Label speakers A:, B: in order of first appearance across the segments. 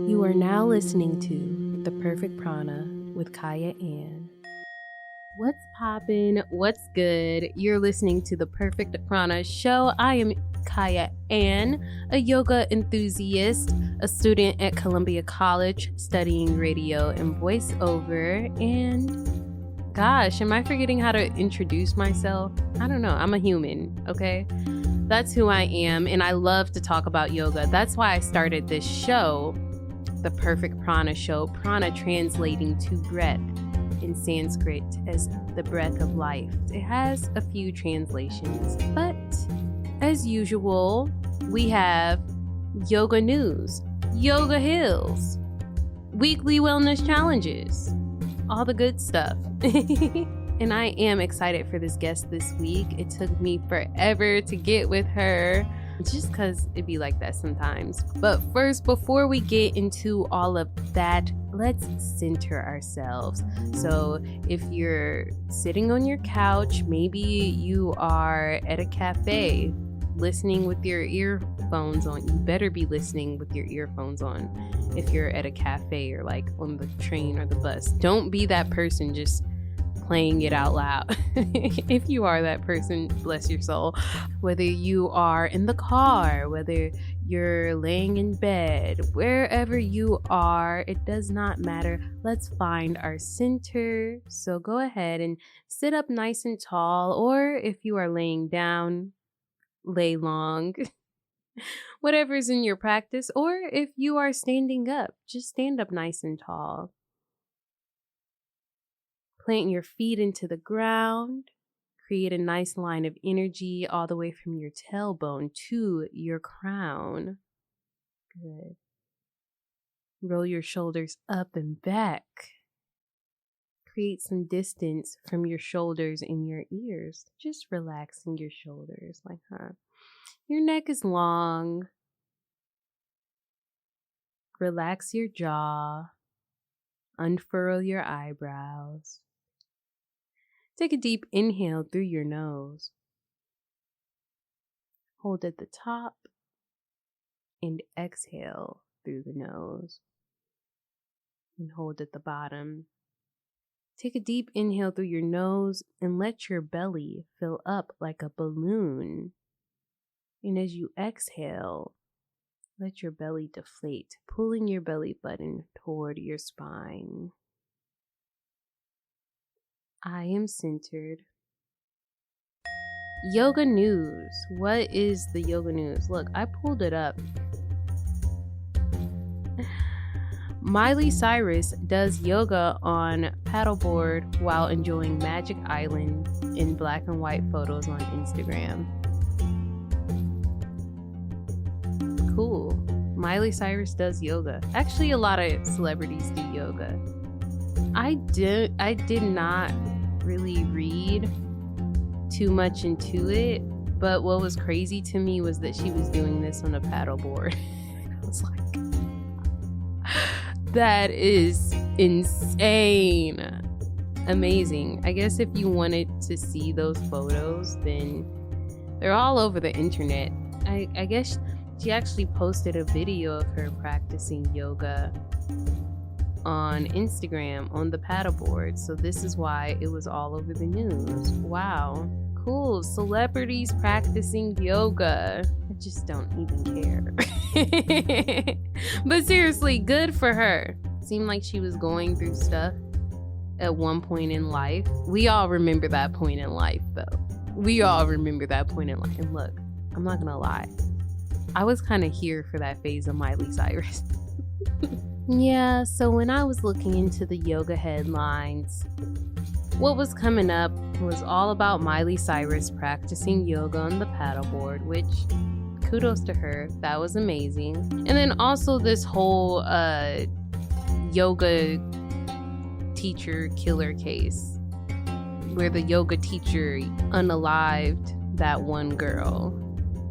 A: You are now listening to The Perfect Prana with Kaya Ann. What's poppin'? What's good? You're listening to The Perfect Prana show. I am Kaya Ann, a yoga enthusiast, a student at Columbia College studying radio and voiceover. And gosh, am I forgetting how to introduce myself? I don't know. I'm a human, okay? That's who I am, and I love to talk about yoga. That's why I started this show, The Perfect Prana Show. Prana translating to breath in Sanskrit as the breath of life. It has a few translations, but as usual, we have yoga news, yoga hills, weekly wellness challenges, all the good stuff. And I am excited for this guest this week. It took me forever to get with her, just because it be like that sometimes. But first, before we get into all of that, let's center ourselves. So if you're sitting on your couch, maybe you are at a cafe listening with your earphones on. You better be listening with your earphones on if you're at a cafe or like on the train or the bus. Don't be that person just playing it out loud. If you are that person, bless your soul. Whether you are in the car, whether you're laying in bed, wherever you are, it does not matter. Let's find our center. So go ahead and sit up nice and tall, or if you are laying down, lay long. Whatever's in your practice, or if you are standing up, just stand up nice and tall. Plant your feet into the ground. Create a nice line of energy all the way from your tailbone to your crown. Good. Roll your shoulders up and back. Create some distance from your shoulders and your ears. Just relaxing your shoulders like, Your neck is long. Relax your jaw. Unfurl your eyebrows. Take a deep inhale through your nose. Hold at the top and exhale through the nose. And hold at the bottom. Take a deep inhale through your nose and let your belly fill up like a balloon. And as you exhale, let your belly deflate, pulling your belly button toward your spine. I am centered. Yoga news. What is the yoga news? Look, I pulled it up. Miley Cyrus does yoga on paddleboard while enjoying Magic Island in black and white photos on Instagram. Cool. Miley Cyrus does yoga. Actually, a lot of celebrities do yoga. I did not really read too much into it, but what was crazy to me was that she was doing this on a paddleboard. I was like, that is insane. Amazing. I guess if you wanted to see those photos, then they're all over the internet. I guess she actually posted a video of her practicing yoga on Instagram on the paddleboard. So this is why it was all over the news. Wow. Cool. Celebrities practicing yoga. I just don't even care. But seriously, good for her. Seemed like she was going through stuff at one point in life. We all remember that point in life, though. We all remember that point in life. And look, I'm not gonna lie. I was kind of here for that phase of Miley Cyrus. Yeah, so when I was looking into the yoga headlines, what was coming up was all about Miley Cyrus practicing yoga on the paddleboard, which kudos to her. That was amazing. And then also this whole yoga teacher killer case where the yoga teacher unalived that one girl,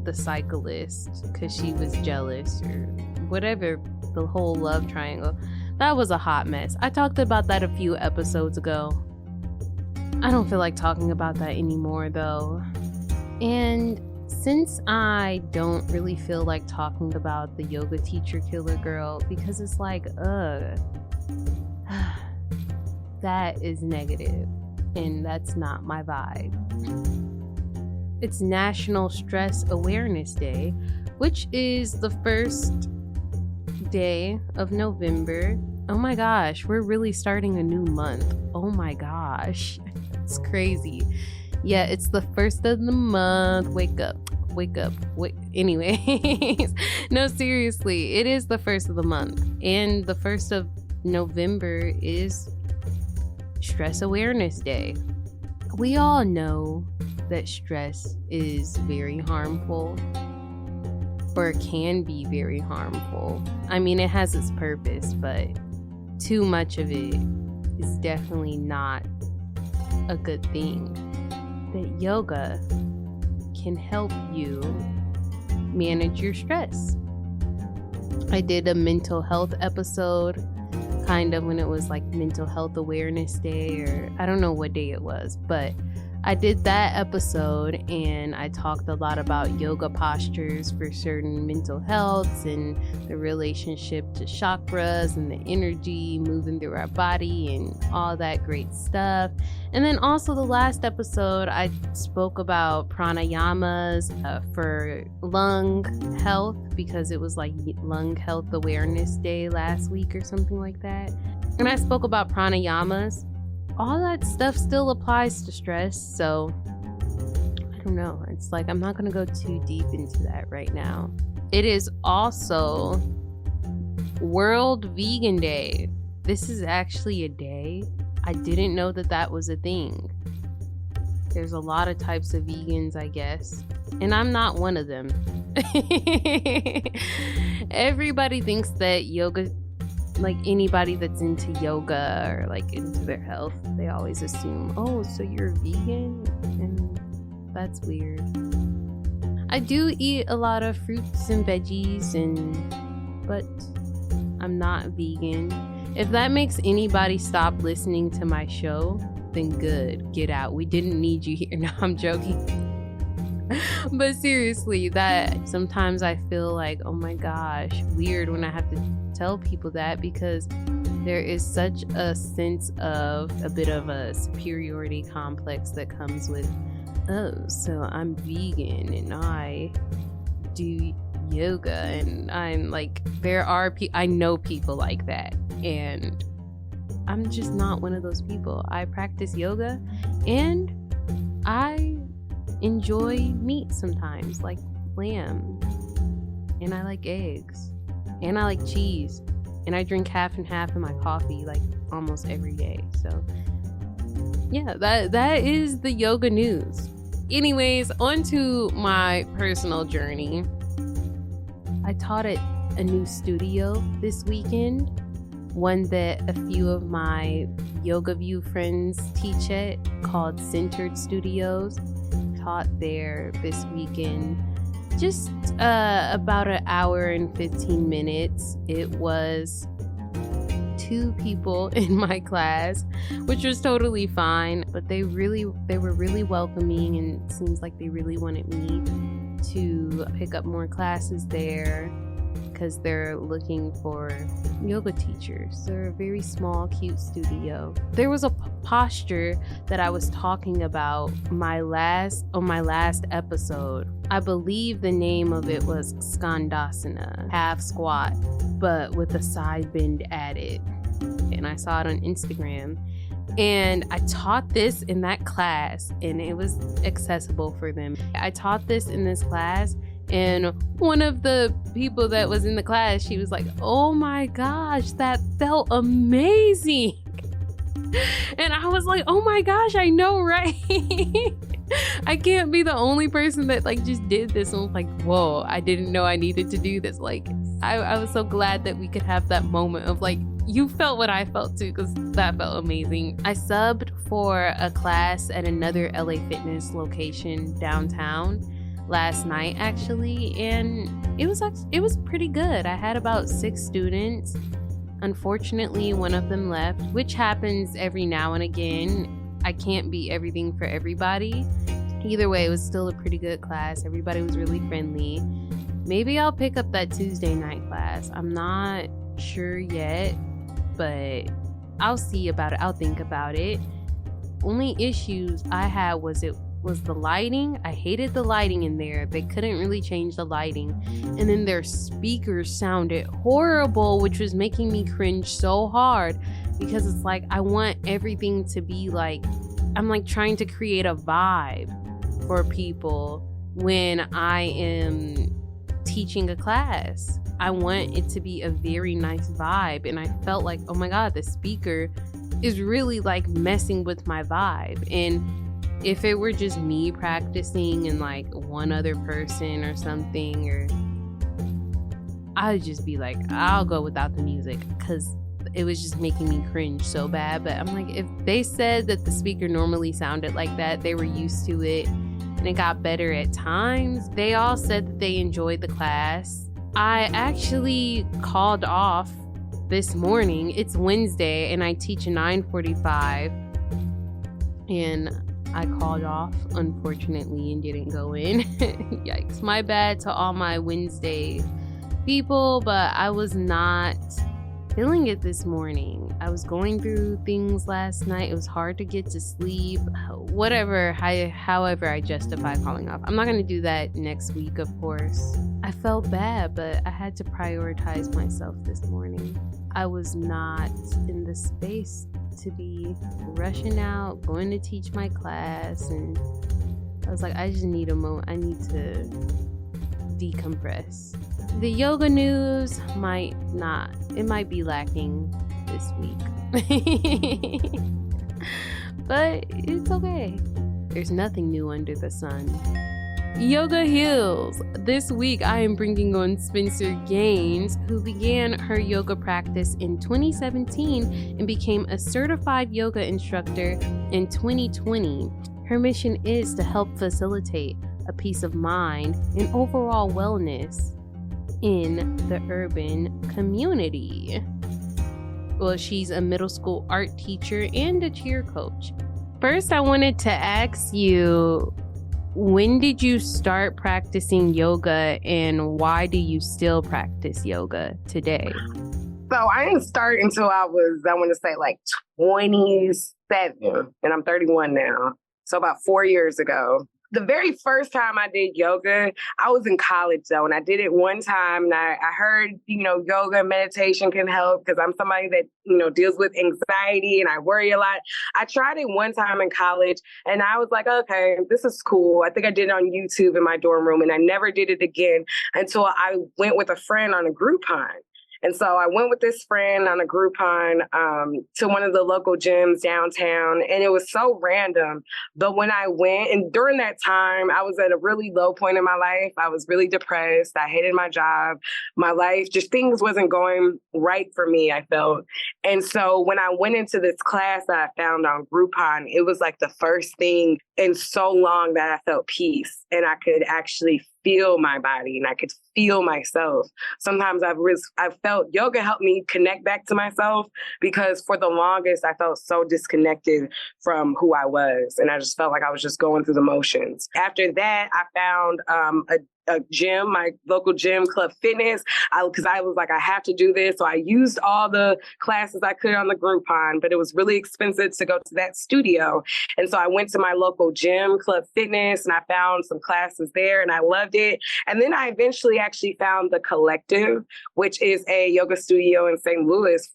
A: the cyclist, because she was jealous or whatever. The whole love triangle. That was a hot mess. I talked about that a few episodes ago. I don't feel like talking about that anymore though. And Since I don't really feel like talking about the yoga teacher killer girl, because it's like, that is negative, and that's not my vibe. It's National Stress Awareness Day, which is the first day of November. Oh my gosh, we're really starting a new month. Oh my gosh, it's crazy. Yeah, it's the first of the month. Wake up. Anyways, no, seriously, it is the first of the month, and the 1st of November is Stress Awareness Day. We all know that stress is very harmful, or can be very harmful. I mean, it has its purpose, but too much of it is definitely not a good thing. That yoga can help you manage your stress. I did a mental health episode, kind of when it was like Mental Health Awareness Day, or I don't know what day it was, but I did that episode and I talked a lot about yoga postures for certain mental healths and the relationship to chakras and the energy moving through our body and all that great stuff. And then also the last episode, I spoke about pranayamas for lung health, because it was like Lung Health Awareness Day last week or something like that. And I spoke about pranayamas. All that stuff still applies to stress, so I don't know. It's like I'm not going to go too deep into that right now. It is also World Vegan Day. This is actually a day. I didn't know that that was a thing. There's a lot of types of vegans, I guess, and I'm not one of them. Everybody thinks that yoga, like anybody that's into yoga or like into their health, they always assume, oh, so you're vegan? And that's weird. I do eat a lot of fruits and veggies, but I'm not vegan. If that makes anybody stop listening to my show, then good, get out. We didn't need you here. No, I'm joking. But seriously, that sometimes I feel like, oh my gosh, weird when I have to tell people that, because there is such a sense of a bit of a superiority complex that comes with, oh, so I'm vegan and I do yoga, and I'm like, I know people like that, and I'm just not one of those people. I practice yoga and I enjoy meat sometimes, like lamb, and I like eggs, and I like cheese, and I drink half and half in my coffee like almost every day. So yeah, that is the yoga news. Anyways, on to my personal journey. I taught at a new studio this weekend, one that a few of my Yoga View friends teach at, called Centered Studios. Taught there this weekend, just about an hour and 15 minutes. It was 2 people in my class, which was totally fine, but they were really welcoming, and it seems like they really wanted me to pick up more classes there, because they're looking for yoga teachers. They're a very small, cute studio. There was a posture that I was talking about on my last episode. I believe the name of it was Skandasana, half squat, but with a side bend added. And I saw it on Instagram. And I taught this in that class, and it was accessible for them. I taught this in this class, and one of the people that was in the class, she was like, oh my gosh, that felt amazing. And I was like, oh my gosh, I know, right? I can't be the only person that like just did this. And was like, whoa, I didn't know I needed to do this. Like, I was so glad that we could have that moment of like, you felt what I felt too, because that felt amazing. I subbed for a class at another LA Fitness location downtown last night actually, and it was pretty good. I had about 6 students. Unfortunately, one of them left, which happens every now and again. I can't be everything for everybody, Either way, it was still a pretty good class. Everybody was really friendly. Maybe I'll pick up that Tuesday night class. I'm not sure yet, but I'll see about it. I'll think about it. Only issues I had was the lighting. I hated the lighting in there. They couldn't really change the lighting. And then their speakers sounded horrible, which was making me cringe so hard because it's like I want everything to be like, I'm like trying to create a vibe for people when I am teaching a class. I want it to be a very nice vibe. And I felt like, oh my God, the speaker is really like messing with my vibe. And if it were just me practicing and like one other person or something, or I'd just be like, I'll go without the music because it was just making me cringe so bad. But I'm like, if they said that the speaker normally sounded like that, they were used to it and it got better at times. They all said that they enjoyed the class. I actually called off this morning. It's Wednesday and I teach 9:45 and I called off, unfortunately, and didn't go in. Yikes. My bad to all my Wednesday people, but I was not feeling it this morning. I was going through things last night. It was hard to get to sleep. However I justify calling off. I'm not going to do that next week, of course. I felt bad, but I had to prioritize myself this morning. I was not in the space to be rushing out, going to teach my class, and I was like, I just need a moment. I need to decompress. The yoga news might be lacking this week. But it's okay. There's nothing new under the sun. Yoga heals. This week I am bringing on Spenser, who began her yoga practice in 2017 and became a certified yoga instructor in 2020. Her mission is to help facilitate a peace of mind and overall wellness in the urban community. Well, she's a middle school art teacher and a cheer coach. First, I wanted to ask you, when did you start practicing yoga and why do you still practice yoga today?
B: So I didn't start until I want to say like 27, and I'm 31 now. So about 4 years ago. The very first time I did yoga, I was in college though, and I did it one time, and I heard, yoga and meditation can help because I'm somebody that, deals with anxiety and I worry a lot. I tried it one time in college and I was like, okay, this is cool. I think I did it on YouTube in my dorm room, and I never did it again until I went with a friend on a Groupon. And so I went with this friend on a Groupon to one of the local gyms downtown, and it was so random. But when I went, and during that time, I was at a really low point in my life. I was really depressed. I hated my job. My life, just things wasn't going right for me, I felt. And so when I went into this class that I found on Groupon, it was like the first thing in so long that I felt peace, and I could actually feel my body and I could feel myself. Sometimes I've felt yoga helped me connect back to myself, because for the longest I felt so disconnected from who I was, and I just felt like I was just going through the motions. After that, I found a gym, my local gym, Club Fitness, because I was like, I have to do this. So I used all the classes I could on the Groupon, but it was really expensive to go to that studio. And so I went to my local gym, Club Fitness, and I found some classes there and I loved it. And then I eventually actually found The Collective, which is a yoga studio in St. Louis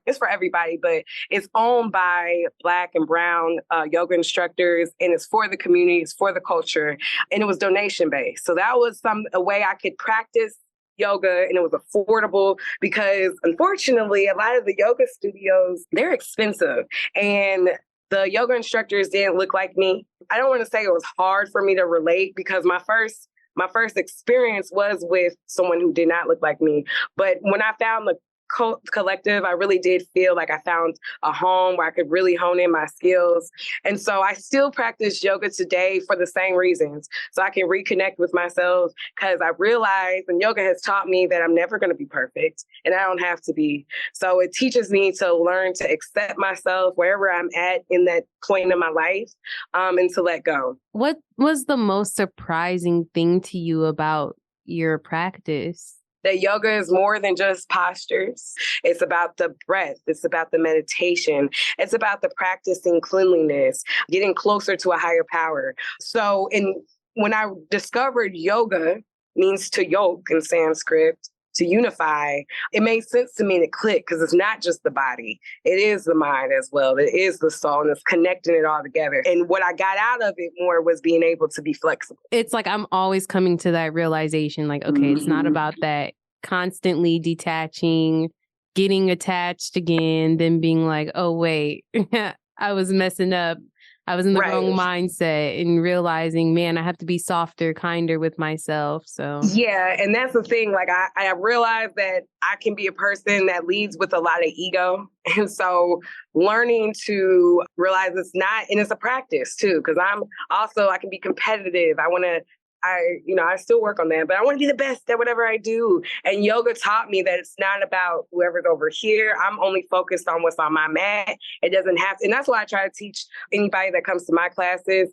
B: it's for everybody, but it's owned by Black and Brown yoga instructors, and it's for the community, it's for the culture, and it was donation based. So that was a way I could practice yoga, and it was affordable, because unfortunately a lot of the yoga studios, they're expensive, and the yoga instructors didn't look like me. I don't want to say it was hard for me to relate, because my first experience was with someone who did not look like me. But when I found collective, I really did feel like I found a home where I could really hone in my skills. And so I still practice yoga today for the same reasons. So I can reconnect with myself, because I realize, and yoga has taught me, that I'm never going to be perfect and I don't have to be. So it teaches me to learn to accept myself wherever I'm at in that point in my life, and to let go.
A: What was the most surprising thing to you about your practice?
B: That yoga is more than just postures. It's about the breath. It's about the meditation. It's about the practicing cleanliness, getting closer to a higher power. So when I discovered yoga means to yoke in Sanskrit, to unify, it made sense to me to click, because it's not just the body. It is the mind as well. It is the soul, and it's connecting it all together. And what I got out of it more was being able to be flexible.
A: It's like I'm always coming to that realization, like, okay, it's not about that constantly detaching, getting attached again, then being like, oh, wait, I was messing up. I was in the wrong mindset, and realizing, man, I have to be softer, kinder with myself. So
B: yeah, and that's the thing. Like I realized that I can be a person that leads with a lot of ego. And so learning to realize it's not, and it's a practice too, because I can be competitive. I still work on that, but I want to be the best at whatever I do. And yoga taught me that it's not about whoever's over here. I'm only focused on what's on my mat. It doesn't have to, and that's why I try to teach anybody that comes to my classes.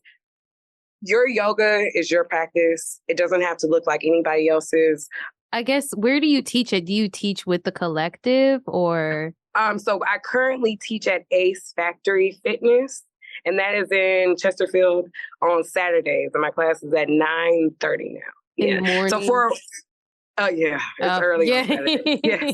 B: Your yoga is your practice. It doesn't have to look like anybody else's.
A: I guess, where do you teach it? Do you teach with the collective or?
B: So I currently teach at Ace Factory Fitness, and that is in Chesterfield on Saturdays. And my class is at 9:30 now.
A: In the morning?
B: It's early on Saturday. Yeah.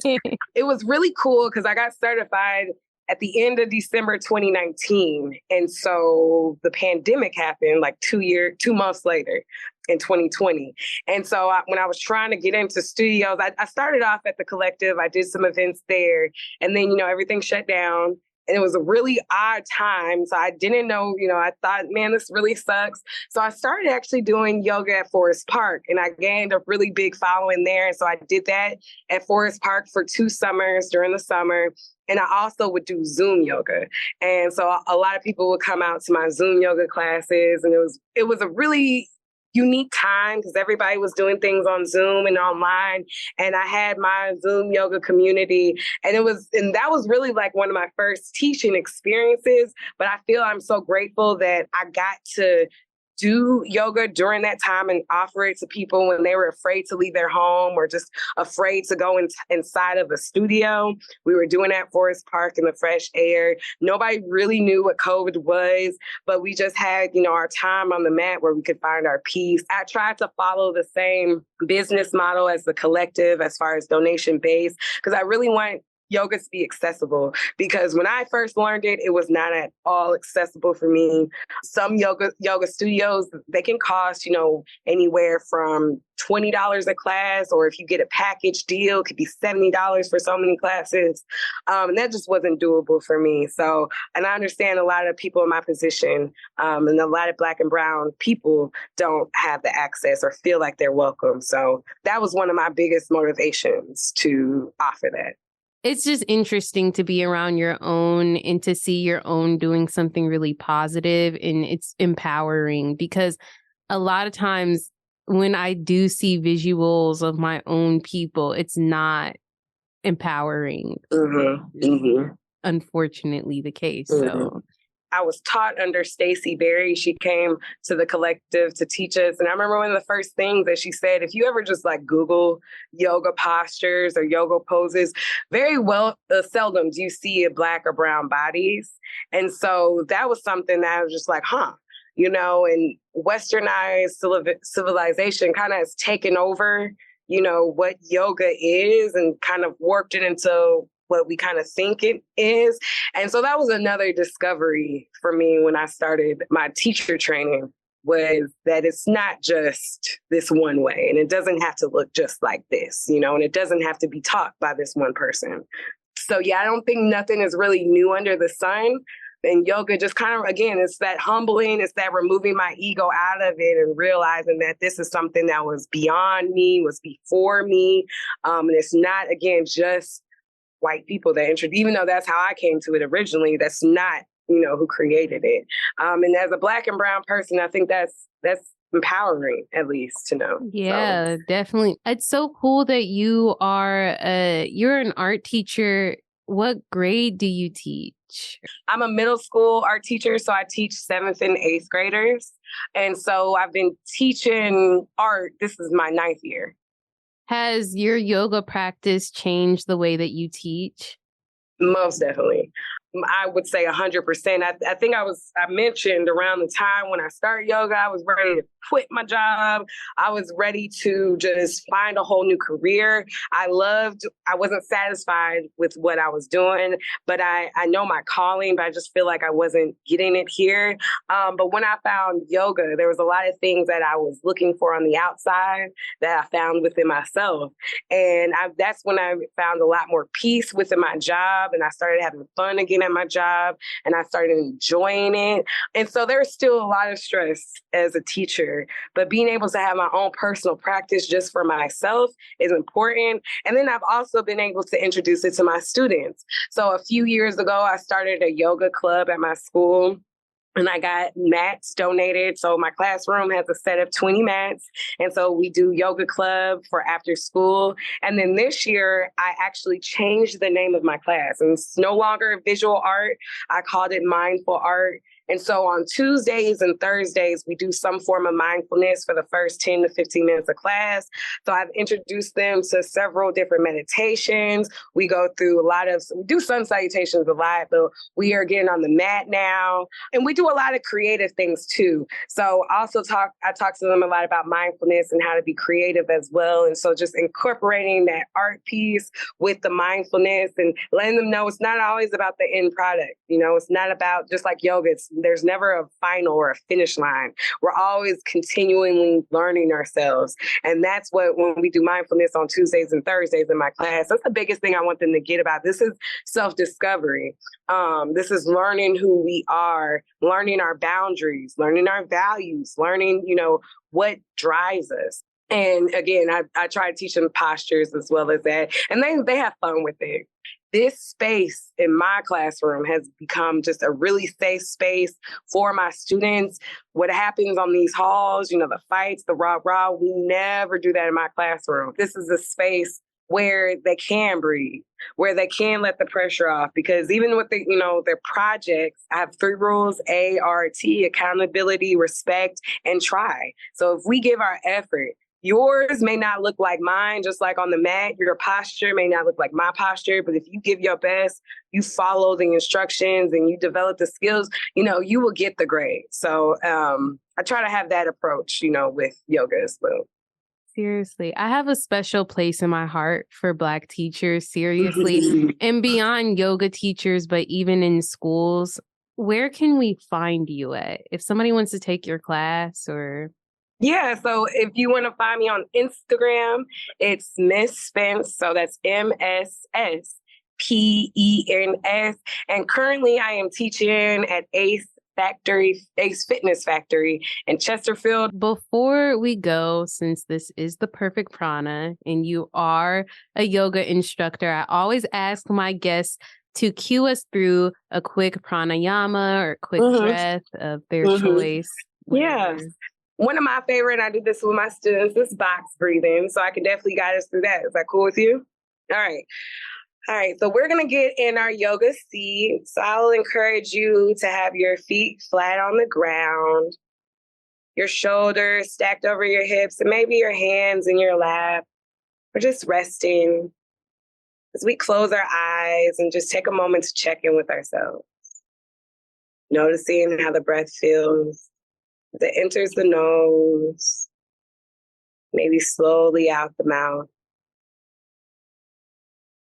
B: It was really cool because I got certified at the end of December 2019. And so the pandemic happened like 2 months later in 2020. And so when I was trying to get into studios, I started off at the Collective. I did some events there, and then, everything shut down. And it was a really odd time. So I didn't know, I thought, man, this really sucks. So I started actually doing yoga at Forest Park, and I gained a really big following there. And so I did that at Forest Park for 2 summers during the summer. And I also would do Zoom yoga. And so a lot of people would come out to my Zoom yoga classes. And it was a really unique time because everybody was doing things on Zoom and online. And I had my Zoom yoga community. And that was really like one of my first teaching experiences. But I feel I'm so grateful that I got to do yoga during that time and offer it to people when they were afraid to leave their home or just afraid to go inside of a studio. We were doing that at Forest Park in the fresh air. Nobody really knew what COVID was, but we just had, our time on the mat where we could find our peace. I tried to follow the same business model as the Collective as far as donation based, because I really want yoga to be accessible, because when I first learned it, it was not at all accessible for me. Some yoga studios, they can cost, anywhere from $20 a class, or if you get a package deal, it could be $70 for so many classes. And that just wasn't doable for me. So, and I understand a lot of people in my position, and a lot of Black and brown people don't have the access or feel like they're welcome. So that was one of my biggest motivations to offer that.
A: It's just interesting to be around your own and to see your own doing something really positive, and it's empowering, because a lot of times when I do see visuals of my own people, it's not empowering. Unfortunately, the case. So
B: I was taught under Stacey Berry. She came to the Collective to teach us. And I remember one of the first things that she said, if you ever just Google yoga postures or yoga poses, very seldom do you see Black or brown bodies. And so that was something that I was just like, and westernized civilization kind of has taken over, what yoga is and kind of warped it into what we kind of think it is. And so that was another discovery for me when I started my teacher training, was that it's not just this one way, and it doesn't have to look just like this, and it doesn't have to be taught by this one person. So yeah, I don't think nothing is really new under the sun. And yoga just kind of, again, it's that humbling, it's that removing my ego out of it and realizing that this is something that was beyond me, was before me. And it's not, again, just white people that introduced, even though that's how I came to it originally, that's not, who created it. And as a Black and brown person, I think that's empowering, at least, to know.
A: Yeah, definitely. It's so cool that you're an art teacher. What grade do you teach?
B: I'm a middle school art teacher, so I teach 7th and 8th graders. And so I've been teaching art. This is my 9th year.
A: Has your yoga practice changed the way that you teach?
B: Most definitely. I would say 100%. I think I mentioned around the time when I started yoga, I was ready to quit my job. I was ready to just find a whole new career. I wasn't satisfied with what I was doing, but I know my calling, but I just feel like I wasn't getting it here. But when I found yoga, there was a lot of things that I was looking for on the outside that I found within myself. And that's when I found a lot more peace within my job, and I started having fun again at my job, and I started enjoying it. And so there's still a lot of stress as a teacher, but being able to have my own personal practice just for myself is important. And then I've also been able to introduce it to my students. So a few years ago, I started a yoga club at my school. And I got mats donated. So my classroom has a set of 20 mats. And so we do yoga club for after school. And then this year, I actually changed the name of my class. And it's no longer visual art. I called it mindful art. And so on Tuesdays and Thursdays, we do some form of mindfulness for the first 10 to 15 minutes of class. So I've introduced them to several different meditations. We go through we do sun salutations a lot, but we are getting on the mat now. And we do a lot of creative things too. So I talk to them a lot about mindfulness and how to be creative as well. And so just incorporating that art piece with the mindfulness and letting them know it's not always about the end product. It's not about, just like yoga, there's never a final or a finish line. We're always continually learning ourselves. And that's what, when we do mindfulness on Tuesdays and Thursdays in my class, that's the biggest thing I want them to get about. This is self-discovery. This is learning who we are, learning our boundaries, learning our values, learning, what drives us. And again, I try to teach them postures as well as that. And they have fun with it. This space in my classroom has become just a really safe space for my students. What happens on these halls, the fights, the rah-rah, we never do that in my classroom. This is a space where they can breathe, where they can let the pressure off. Because even with their projects, I have 3 rules: ART, accountability, respect, and try. So if we give our effort, yours may not look like mine, just like on the mat. Your posture may not look like my posture, but if you give your best, you follow the instructions and you develop the skills, you will get the grade. So I try to have that approach, with yoga as well.
A: Seriously, I have a special place in my heart for Black teachers, seriously, and beyond yoga teachers, but even in schools. Where can we find you at? If somebody wants to take your class or...
B: Yeah, so if you want to find me on Instagram, it's Miss Spence. So that's MSSPENS. And currently I am teaching at Ace Fitness Factory in Chesterfield.
A: Before we go, since this is the perfect prana and you are a yoga instructor, I always ask my guests to cue us through a quick pranayama or quick breath of their choice.
B: Yeah. One of my favorite, I do this with my students, is box breathing. So I can definitely guide us through that. Is that cool with you? All right. So we're going to get in our yoga seat. So I'll encourage you to have your feet flat on the ground, your shoulders stacked over your hips, and maybe your hands in your lap. We're just resting as we close our eyes and just take a moment to check in with ourselves. Noticing how the breath feels. As it enters the nose, maybe slowly out the mouth.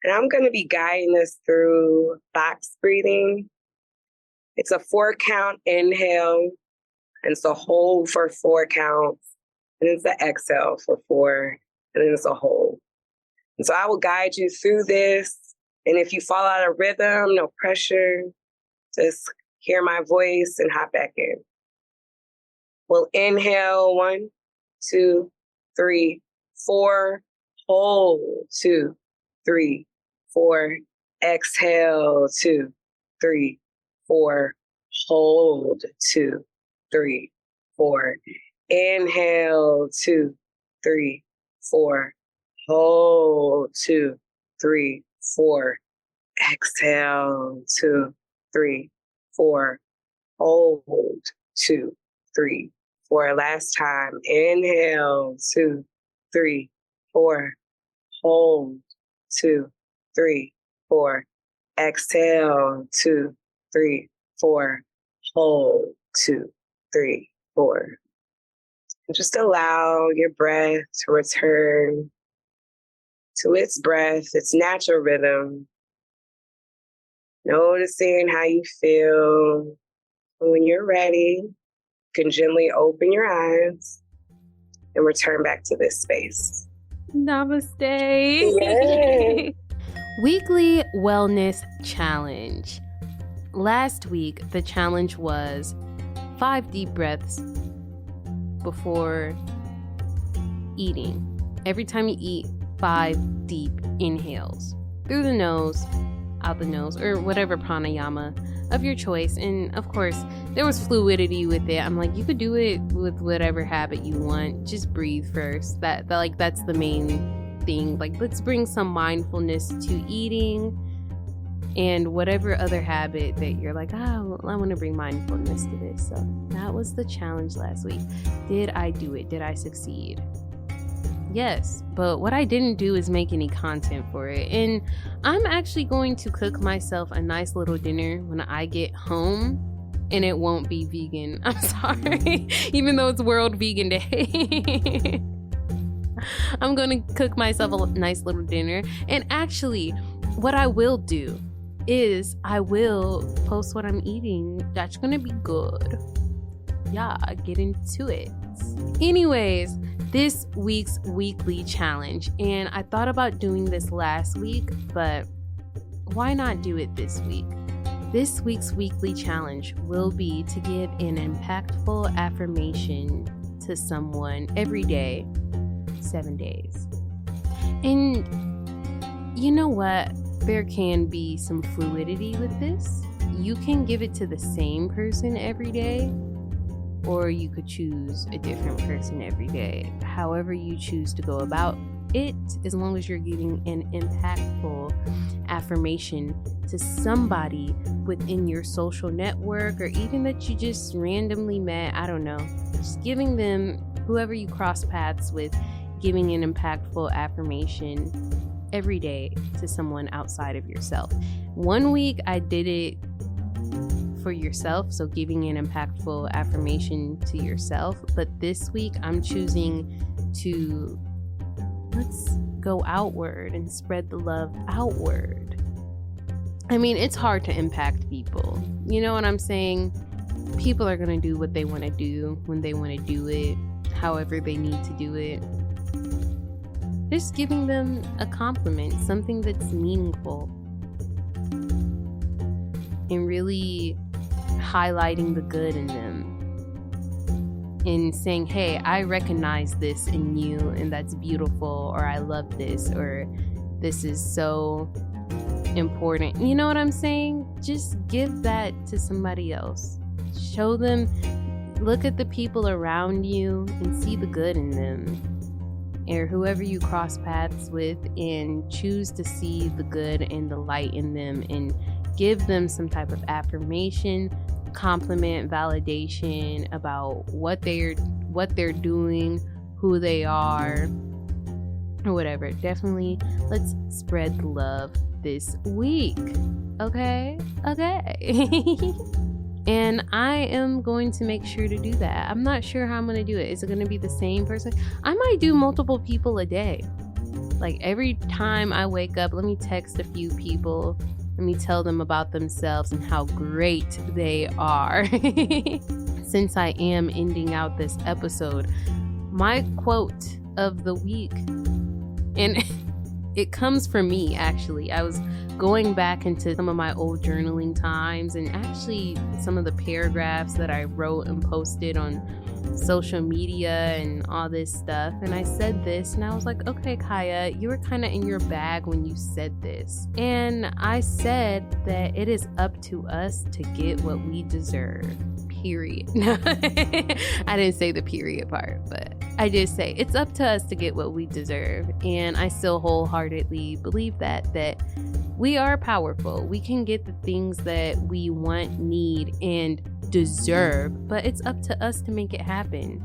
B: And I'm going to be guiding us through box breathing. It's a 4-count inhale, and so hold for 4 counts. And it's an exhale for 4, and then it's a hold. And so I will guide you through this. And if you fall out of rhythm, no pressure, just hear my voice and hop back in. We'll inhale 1, 2, 3, 4. Hold 2, 3, 4. Exhale, 2, 3, 4. Hold, 2, 3, 4. Inhale, 2, 3, 4. Hold, 2, 3, 4. Exhale, 2, 3, 4. Hold, 2, 3, 4. Last time. Inhale, 2, 3, 4. Hold, 2, 3, 4. Exhale, 2, 3, 4. Hold, 2, 3, 4. And just allow your breath to return to its breath, its natural rhythm. Noticing how you feel. When you're ready, you can gently open your eyes and return back to this space.
A: Namaste.
B: Yay.
A: Weekly Wellness Challenge. Last week, the challenge was 5 deep breaths before eating. Every time you eat, 5 deep inhales. Through the nose, out the nose, or whatever pranayama of your choice. And of course, there was fluidity with it. I'm like, you could do it with whatever habit you want. Just breathe first. That's the main thing. Like, let's bring some mindfulness to eating and whatever other habit that you're like, I want to bring mindfulness to this. So that was the challenge last week. Did I do it? Did I succeed? Yes, but what I didn't do is make any content for it. And I'm actually going to cook myself a nice little dinner when I get home, and it won't be vegan. I'm sorry, even though it's World Vegan Day. I'm going to cook myself a nice little dinner. And actually, what I will do is I will post what I'm eating. That's going to be good. Yeah, get into it. Anyways, this week's weekly challenge, and I thought about doing this last week, but why not do it this week? This week's weekly challenge will be to give an impactful affirmation to someone every day, 7 days. And you know what? There can be some fluidity with this. You can give it to the same person every day, or you could choose a different person every day. However you choose to go about it, as long as you're giving an impactful affirmation to somebody within your social network, or even that you just randomly met, I don't know, just giving them, whoever you cross paths with, giving an impactful affirmation every day to someone outside of yourself. 1 week I did it for yourself, so giving an impactful affirmation to yourself. But this week I'm choosing to let's go outward and spread the love outward. I mean, it's hard to impact people. You know what I'm saying? People are going to do what they want to do when they want to do it, however they need to do it. Just giving them a compliment, something that's meaningful, and really highlighting the good in them and saying, hey, I recognize this in you and that's beautiful, or I love this, or this is so important. You know what I'm saying? Just give that to somebody else. Show them, look at the people around you and see the good in them, or whoever you cross paths with, and choose to see the good and the light in them, and give them some type of affirmation, compliment, validation about what they're doing, who they are, or whatever. Definitely let's spread the love this week. Okay? And I am going to make sure to do that. I'm not sure how I'm going to do it. Is it going to be the same person? I might do multiple people a day. Like, every time I wake up, let me text a few people. Let me tell them about themselves and how great they are. Since I am ending out this episode, my quote of the week, and It comes from me, actually. I was going back into some of my old journaling times and actually some of the paragraphs that I wrote and posted on social media and all this stuff. And I said this and I was like, okay, Kaya, you were kind of in your bag when you said this. And I said that it is up to us to get what we deserve. Period. I didn't say the period part, but I did say it's up to us to get what we deserve. And I still wholeheartedly believe that we are powerful. We can get the things that we want, need, and deserve, but it's up to us to make it happen.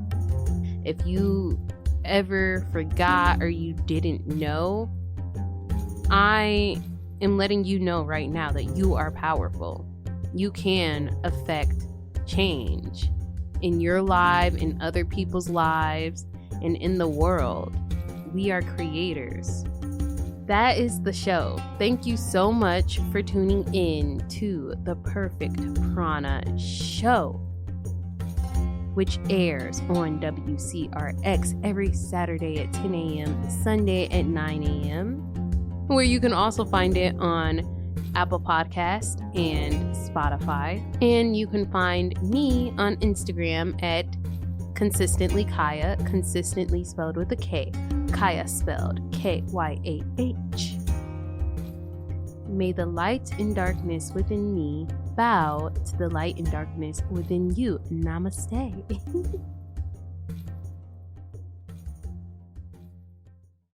A: If you ever forgot or you didn't know, I am letting you know right now that you are powerful. You can affect change in your life, in other people's lives, and in the world. We are creators. That is the show. Thank you so much for tuning in to the Perfect Prana Show, which airs on WCRX every Saturday at 10 a.m., Sunday at 9 a.m., where you can also find it on Apple Podcast and Spotify. And you can find me on Instagram at Consistently Kaya, consistently spelled with a K. Kaya spelled Kyah. May the light and darkness within me bow to the light and darkness within you. Namaste.